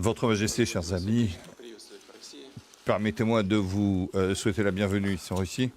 Votre Majesté, chers amis, permettez-moi de vous souhaiter la bienvenue ici en Russie.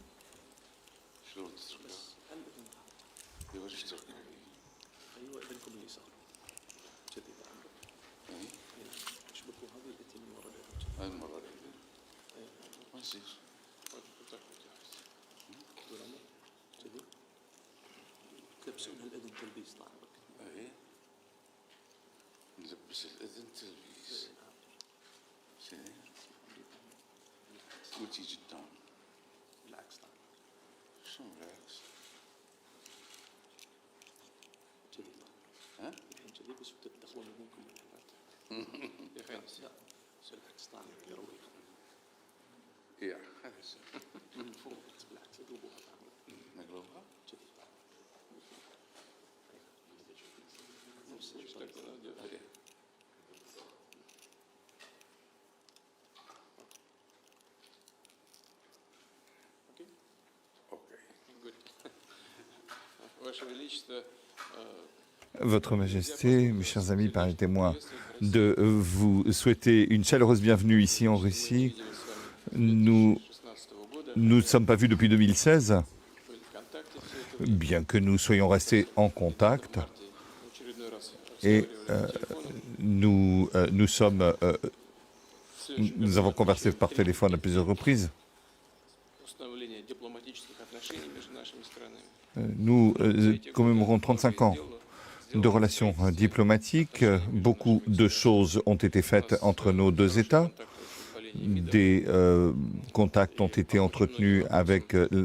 وتيجي الدوم بالعكس طبعا شنو بالعكس؟ كذي ها؟ الحين كذي بس تدخلون بينكم بالحياة يا اخي لا بالعكس طبعا يروي يا من فوق بالعكس اقلبوها طبعا نقلبوها؟ كذي نفس الشيء Votre Majesté, mes chers amis, permettez-moi de vous souhaiter une chaleureuse bienvenue ici en Russie. Nous ne sommes pas vus depuis 2016, bien que nous soyons restés en contact. Et nous avons conversé par téléphone à plusieurs reprises. Nous commémorons 35 ans de relations diplomatiques. Beaucoup de choses ont été faites entre nos deux États. Des contacts ont été entretenus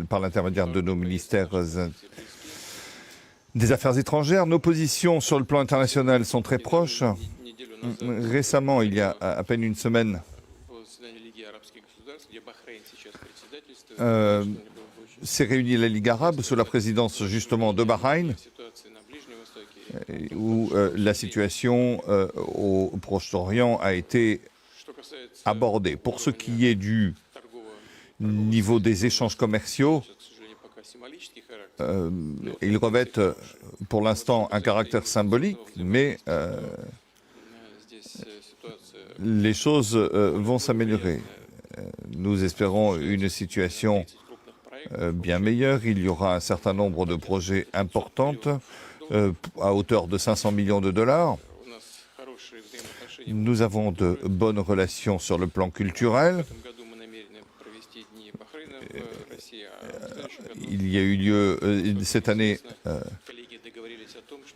par l'intermédiaire de nos ministères des Affaires étrangères. Nos positions sur le plan international sont très proches. Récemment, il y a à peine une semaine, s'est réunie la Ligue arabe sous la présidence justement de Bahreïn, où la situation au Proche-Orient a été abordée. Pour ce qui est du niveau des échanges commerciaux, ils revêtent pour l'instant un caractère symbolique, mais les choses vont s'améliorer. Nous espérons une situation bien meilleure. Il y aura un certain nombre de projets importants à hauteur de 500 millions de dollars. Nous avons de bonnes relations sur le plan culturel. Il y a eu lieu cette année,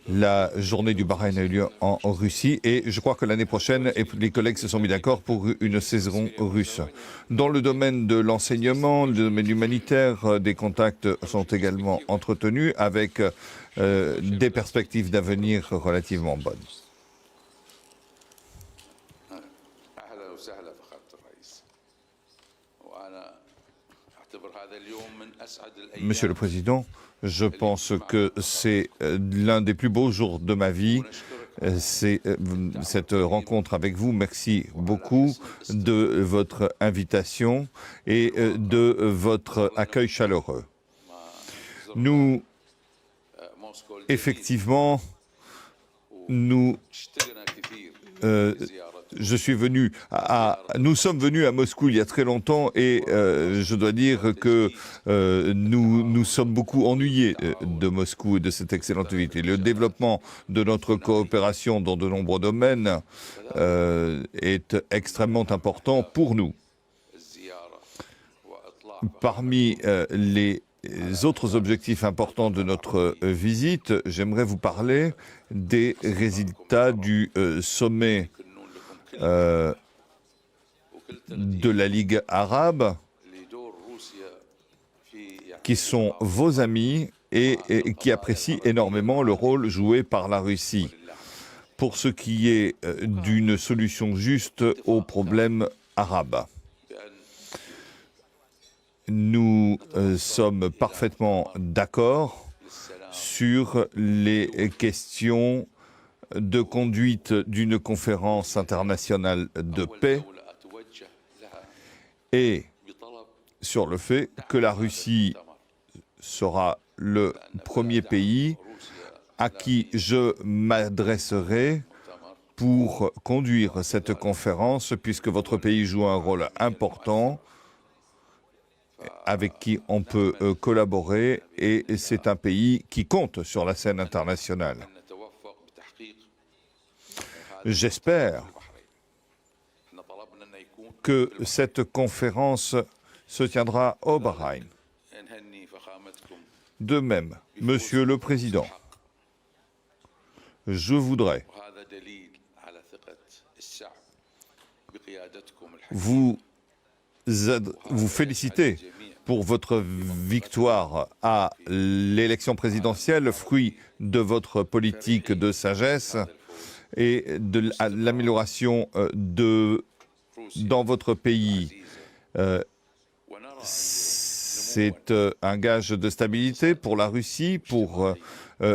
la journée du Bahreïn a eu lieu en Russie et je crois que l'année prochaine, les collègues se sont mis d'accord pour une saison russe. Dans le domaine de l'enseignement, le domaine humanitaire, des contacts sont également entretenus avec des perspectives d'avenir relativement bonnes. Monsieur le Président, je pense que c'est l'un des plus beaux jours de ma vie. C'est cette rencontre avec vous. Merci beaucoup de votre invitation et de votre accueil chaleureux. Nous, effectivement, nous sommes venus à Moscou il y a très longtemps et je dois dire que nous sommes beaucoup ennuyés de Moscou et de cette excellente ville. Et le développement de notre coopération dans de nombreux domaines est extrêmement important pour nous. Parmi les autres objectifs importants de notre visite, j'aimerais vous parler des résultats du sommet de la Ligue arabe, qui sont vos amis et qui apprécient énormément le rôle joué par la Russie pour ce qui est d'une solution juste aux problèmes arabes. Nous sommes parfaitement d'accord sur les questions de conduite d'une conférence internationale de paix et sur le fait que la Russie sera le premier pays à qui je m'adresserai pour conduire cette conférence, puisque votre pays joue un rôle important avec qui on peut collaborer, et c'est un pays qui compte sur la scène internationale. J'espère que cette conférence se tiendra au Bahreïn. De même, Monsieur le Président, je voudrais vous féliciter pour votre victoire à l'élection présidentielle, fruit de votre politique de sagesse et de l'amélioration dans votre pays. C'est un gage de stabilité pour la Russie, pour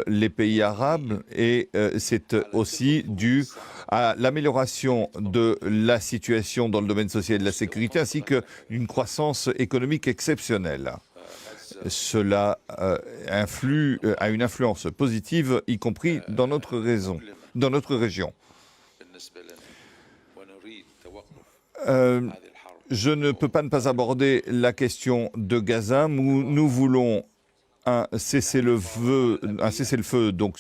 les pays arabes, et c'est aussi dû à l'amélioration de la situation dans le domaine social et de la sécurité, ainsi qu'une croissance économique exceptionnelle. Cela a une influence positive, y compris dans notre région. Je ne peux pas ne pas aborder la question de Gaza. Nous voulons un cessez-le-feu donc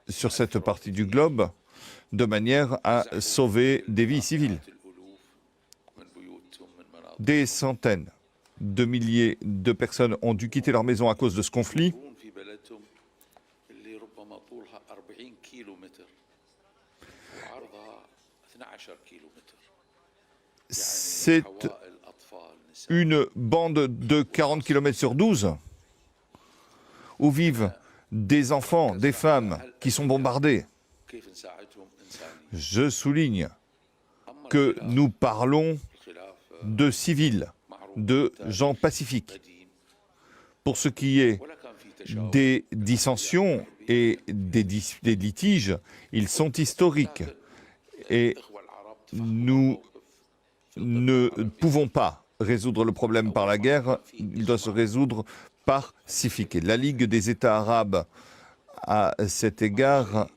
sur cette partie du globe, de manière à sauver des vies civiles. Des centaines de milliers de personnes ont dû quitter leur maison à cause de ce conflit. C'est une bande de 40 km sur 12 où vivent des enfants, des femmes qui sont bombardés. Je souligne que nous parlons de civils, de gens pacifiques. Pour ce qui est des dissensions et des litiges, ils sont historiques et nous ne pouvons pas résoudre le problème par la guerre, il doit se résoudre pacifique. La Ligue des États arabes, à cet égard,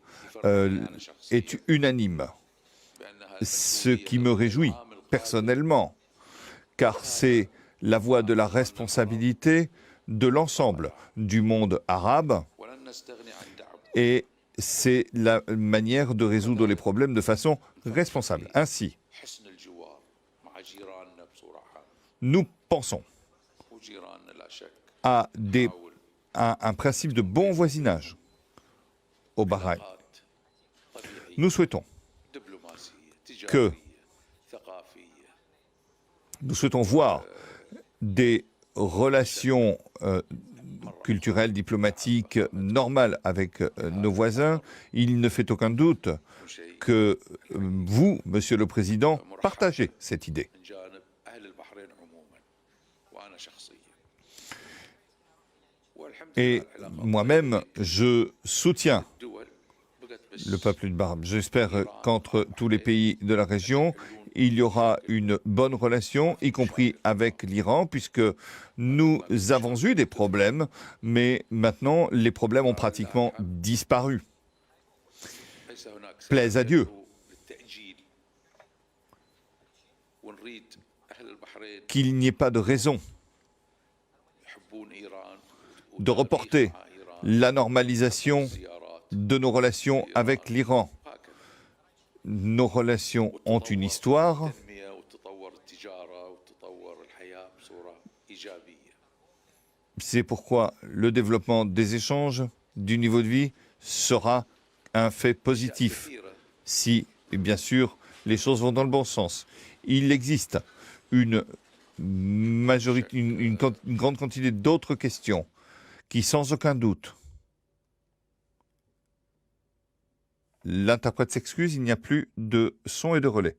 est unanime, ce qui me réjouit personnellement, car c'est la voie de la responsabilité de l'ensemble du monde arabe et c'est la manière de résoudre les problèmes de façon responsable. Ainsi, nous pensons à un principe de bon voisinage au Bahreïn. Nous souhaitons voir des relations culturelles, diplomatiques normales avec nos voisins. Il ne fait aucun doute que vous, Monsieur le Président, partagez cette idée. Et moi-même, je soutiens le peuple du Bahreïn. J'espère qu'entre tous les pays de la région, il y aura une bonne relation, y compris avec l'Iran, puisque nous avons eu des problèmes, mais maintenant, les problèmes ont pratiquement disparu. Plaise à Dieu qu'il n'y ait pas de raison de reporter la normalisation de nos relations avec l'Iran. Nos relations ont une histoire. C'est pourquoi le développement des échanges, du niveau de vie, sera un fait positif, si, bien sûr, les choses vont dans le bon sens. Il existe une grande quantité d'autres questions qui, sans aucun doute, l'interprète s'excuse, il n'y a plus de son et de relais.